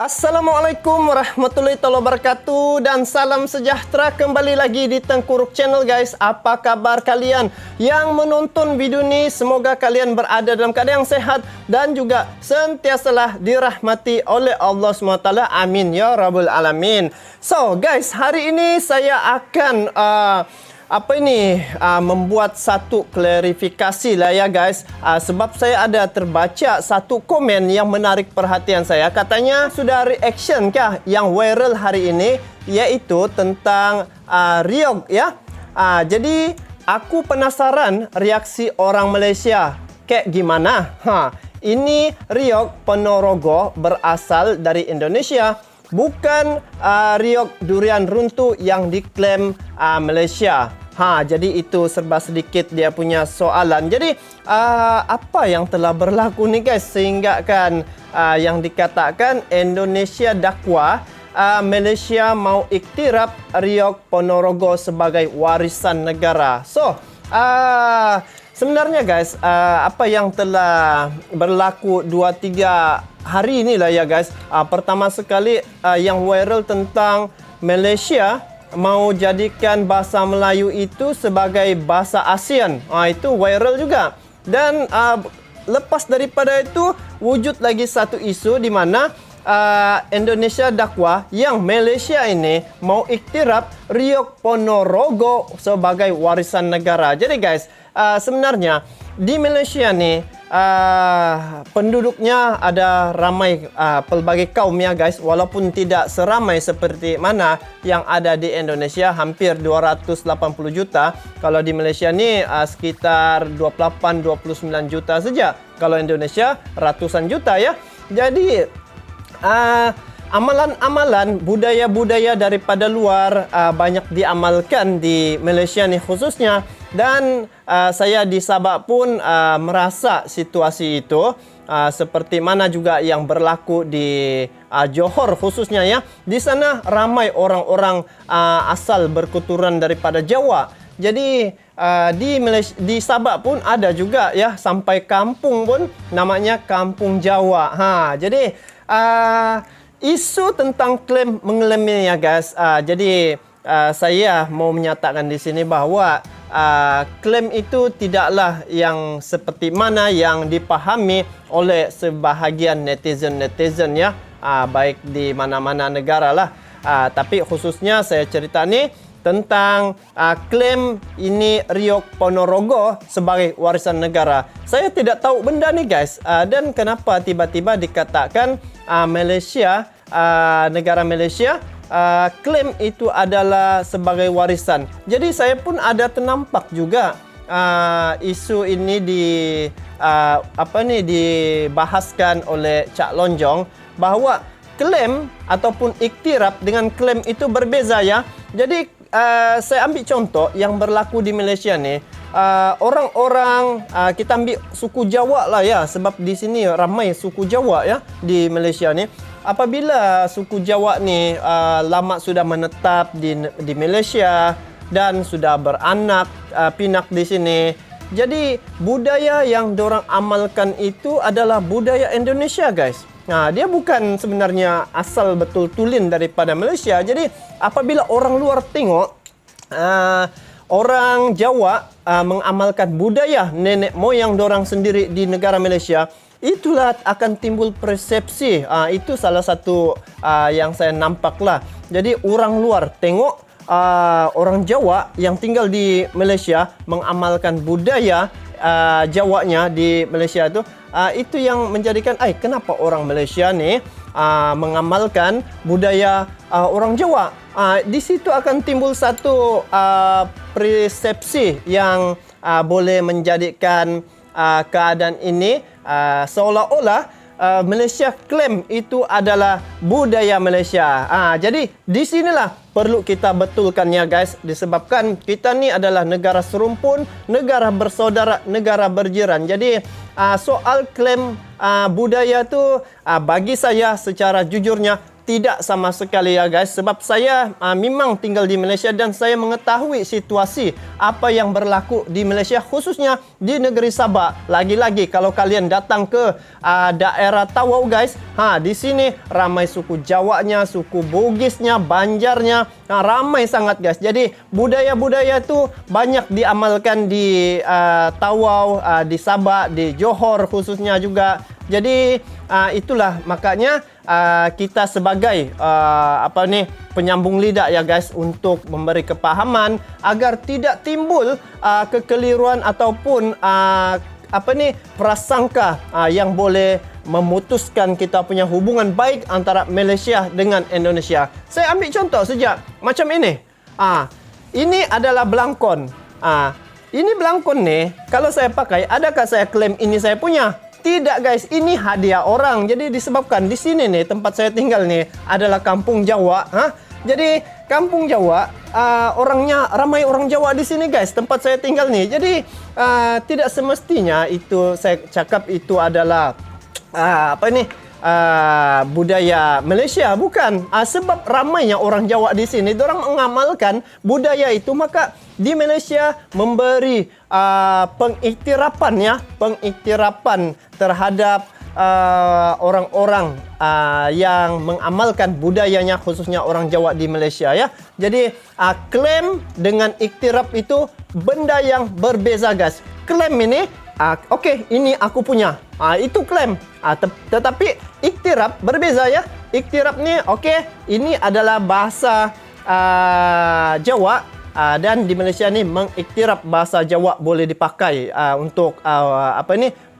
Assalamualaikum warahmatullahi wabarakatuh dan salam sejahtera kembali lagi di Tengku Ruk Channel guys. Apa kabar kalian yang menonton video ini? Semoga kalian berada dalam keadaan yang sehat dan juga sentiasalah dirahmati oleh Allah SWT. Amin ya rabbal alamin. So guys, hari ini saya akan membuat satu klarifikasi lah ya guys, sebab saya ada terbaca satu komen yang menarik perhatian saya. Katanya sudah reaction kah yang viral hari ini, yaitu tentang Riyog ya. Jadi aku penasaran reaksi orang Malaysia kayak gimana. Ini Riyog Ponorogo berasal dari Indonesia, bukan Riyog durian runtuh yang diklaim Malaysia. Jadi itu serba sedikit dia punya soalan. Jadi apa yang telah berlaku nih guys, sehingga kan yang dikatakan Indonesia dakwa Malaysia mau iktiraf Riyog Ponorogo sebagai warisan negara. So sebenarnya guys, apa yang telah berlaku 2-3 hari inilah ya guys. Pertama sekali yang viral tentang Malaysia mau jadikan bahasa Melayu itu sebagai bahasa ASEAN. Itu viral juga. Dan lepas daripada itu wujud lagi satu isu di mana Indonesia dakwa yang Malaysia ini mau iktiraf Riyog Ponorogo sebagai warisan negara. Jadi guys, sebenarnya di Malaysia nih penduduknya ada ramai pelbagai kaum ya guys, walaupun tidak seramai seperti mana yang ada di Indonesia, hampir 280 juta. Kalau di Malaysia ni sekitar 28-29 juta saja. Kalau Indonesia ratusan juta ya. Jadi amalan-amalan budaya-budaya daripada luar banyak diamalkan di Malaysia ni khususnya. Dan saya di Sabah pun merasa situasi itu seperti mana juga yang berlaku di Johor khususnya ya. Di sana ramai orang-orang asal berketurunan daripada Jawa. Jadi di Sabah pun ada juga ya, sampai kampung pun namanya Kampung Jawa. Jadi isu tentang klaim mengklaim ya guys. Jadi saya mau menyatakan di sini bahwa klaim itu tidaklah yang seperti mana yang dipahami oleh sebahagian netizen ya, baik di mana-mana negara lah. Tapi khususnya saya cerita ni tentang klaim ini Riyog Ponorogo sebagai warisan negara. Saya tidak tahu benda ni guys, dan kenapa tiba-tiba dikatakan Malaysia, negara Malaysia klaim itu adalah sebagai warisan. Jadi saya pun ada ternampak juga isu ini dibahaskan oleh Cak Lonjong, bahwa klaim ataupun iktiraf dengan klaim itu berbeza ya. Jadi saya ambil contoh yang berlaku di Malaysia ni. Orang-orang kita ambil suku Jawa lah ya, sebab di sini ramai suku Jawa ya di Malaysia ni. Apabila suku Jawa ni lama sudah menetap di Malaysia dan sudah beranak pinak di sini, jadi budaya yang dorang amalkan itu adalah budaya Indonesia guys. Dia bukan sebenarnya asal betul tulin daripada Malaysia. Jadi apabila orang luar tengok orang Jawa mengamalkan budaya nenek moyang dorang sendiri di negara Malaysia, itulah akan timbul persepsi. Itu salah satu yang saya nampak lah. Jadi orang luar tengok orang Jawa yang tinggal di Malaysia mengamalkan budaya Jawanya di Malaysia itu yang menjadikan kenapa orang Malaysia ni mengamalkan budaya orang Jawa. Di situ akan timbul satu persepsi yang boleh menjadikan keadaan ini seolah-olah Malaysia klaim itu adalah budaya Malaysia. Jadi di sinilah perlu kita betulkan ya guys, disebabkan kita ni adalah negara serumpun, negara bersaudara, negara berjiran. Jadi soal klaim budaya tu bagi saya secara jujurnya tidak sama sekali ya guys, sebab saya memang tinggal di Malaysia dan saya mengetahui situasi apa yang berlaku di Malaysia, khususnya di negeri Sabah. Lagi-lagi kalau kalian datang ke daerah Tawau guys, di sini ramai suku Jawanya, suku Bugisnya, Banjarnya, ramai sangat guys. Jadi budaya-budaya itu banyak diamalkan di Tawau, di Sabah, di Johor khususnya juga. Jadi itulah makanya kita sebagai penyambung lidah ya guys, untuk memberi kepahaman agar tidak timbul kekeliruan ataupun prasangka yang boleh memutuskan kita punya hubungan baik antara Malaysia dengan Indonesia. Saya ambil contoh saja macam ini. Ini adalah belangkon. Ini belangkon nih, kalau saya pakai, adakah saya klaim ini saya punya? Tidak guys, ini hadiah orang. Jadi disebabkan di sini nih tempat saya tinggal nih adalah kampung Jawa. Jadi kampung Jawa, orangnya ramai orang Jawa di sini guys, tempat saya tinggal nih. Jadi tidak semestinya itu saya cakap itu adalah budaya Malaysia, bukan. Sebab ramainya orang Jawa di sini, orang mengamalkan budaya itu, maka di Malaysia memberi pengiktirafan terhadap orang-orang yang mengamalkan budayanya, khususnya orang Jawa di Malaysia ya. Jadi klaim dengan iktiraf itu benda yang berbeza guys. Klaim ini okey, ini aku punya. Itu klaim. Tetapi iktiraf berbeza ya. Iktiraf ni okey, ini adalah bahasa Jawa, dan di Malaysia ni mengiktiraf bahasa Jawa boleh dipakai untuk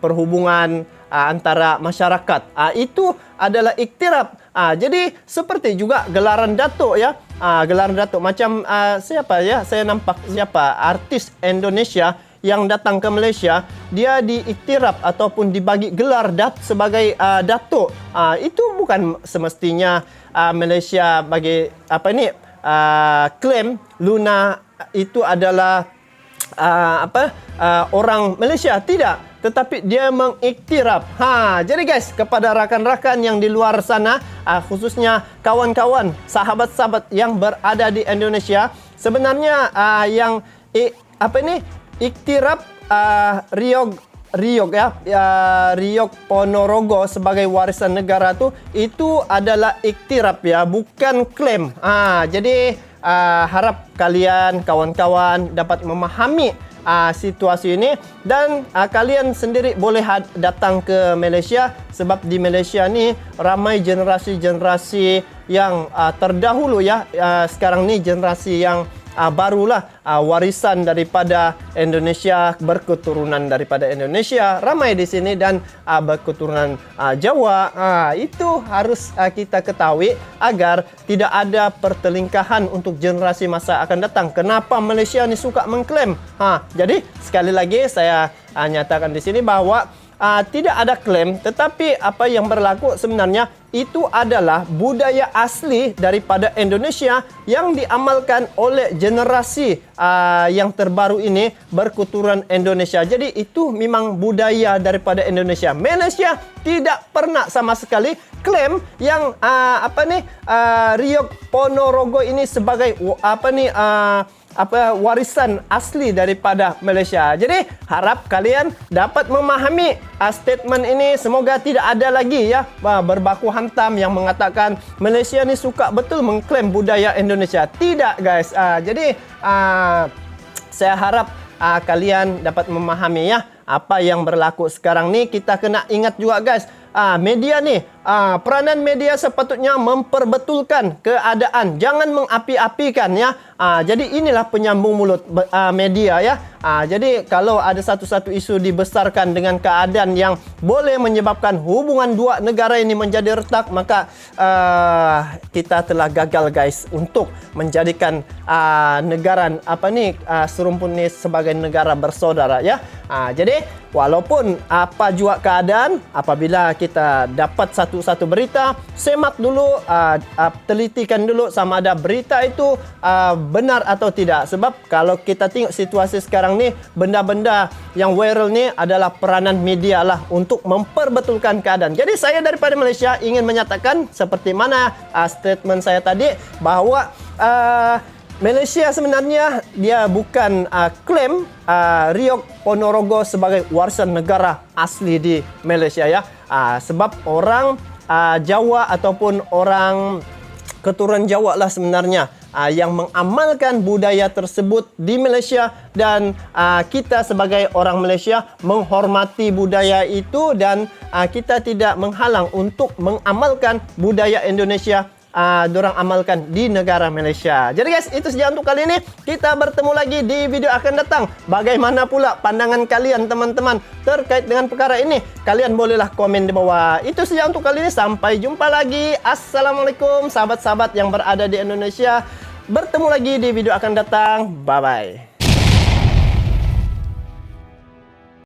perhubungan antara masyarakat. Itu adalah iktiraf. Jadi seperti juga gelaran datuk ya. Gelaran datuk macam siapa ya? Saya nampak siapa artis Indonesia yang datang ke Malaysia, dia diiktiraf ataupun dibagi gelar sebagai datuk. Itu bukan semestinya Malaysia bagi klaim Luna itu adalah orang Malaysia, tidak, tetapi dia mengiktiraf. Jadi guys, kepada rakan-rakan yang di luar sana, khususnya kawan-kawan, sahabat-sahabat yang berada di Indonesia, sebenarnya yang iktiraf Riog Ponorogo sebagai warisan negara itu adalah iktiraf ya, bukan klaim. Jadi harap kalian kawan-kawan dapat memahami situasi ini, dan kalian sendiri boleh datang ke Malaysia, sebab di Malaysia ni ramai generasi-generasi yang terdahulu ya. Sekarang ni generasi yang barulah warisan daripada Indonesia, berketurunan daripada Indonesia ramai di sini, dan berketurunan Jawa. Itu harus kita ketahui agar tidak ada pertelingkahan untuk generasi masa akan datang. Kenapa Malaysia ni suka mengklaim? Jadi sekali lagi saya nyatakan di sini bahwa tidak ada klaim, tetapi apa yang berlaku sebenarnya itu adalah budaya asli daripada Indonesia yang diamalkan oleh generasi yang terbaru ini, berketurunan Indonesia. Jadi itu memang budaya daripada Indonesia. Malaysia tidak pernah sama sekali klaim yang Riog Ponorogo ini sebagai warisan asli daripada Malaysia. Jadi harap kalian dapat memahami statement ini. Semoga tidak ada lagi ya berbaku hantam yang mengatakan Malaysia ni suka betul mengklaim budaya Indonesia. Tidak guys. Jadi saya harap kalian dapat memahami ya apa yang berlaku sekarang ni. Kita kena ingat juga guys, media ni, peranan media sepatutnya memperbetulkan keadaan, jangan mengapi-apikan ya. Jadi inilah penyambung mulut media ya. Jadi kalau ada satu-satu isu dibesarkan dengan keadaan yang boleh menyebabkan hubungan dua negara ini menjadi retak, maka kita telah gagal guys untuk menjadikan negara serumpun ini sebagai negara bersaudara ya. Jadi walaupun apa jua keadaan, apabila kita dapat satu satu-satu berita, semak dulu, telitikan dulu sama ada berita itu benar atau tidak. Sebab kalau kita tengok situasi sekarang ni, benda-benda yang viral ni adalah peranan media lah untuk memperbetulkan keadaan. Jadi saya daripada Malaysia ingin menyatakan seperti mana statement saya tadi, bahawa Malaysia sebenarnya dia bukan klaim Riok Ponorogo sebagai warisan negara asli di Malaysia ya. Sebab orang Jawa ataupun orang keturunan Jawa lah sebenarnya yang mengamalkan budaya tersebut di Malaysia, dan kita sebagai orang Malaysia menghormati budaya itu, dan kita tidak menghalang untuk mengamalkan budaya Indonesia dorang amalkan di negara Malaysia. Jadi guys, itu saja untuk kali ini. Kita bertemu lagi di video akan datang. Bagaimana pula pandangan kalian teman-teman terkait dengan perkara ini? Kalian bolehlah komen di bawah. Itu saja untuk kali ini. Sampai jumpa lagi. Assalamualaikum sahabat-sahabat yang berada di Indonesia. Bertemu lagi di video akan datang. Bye-bye.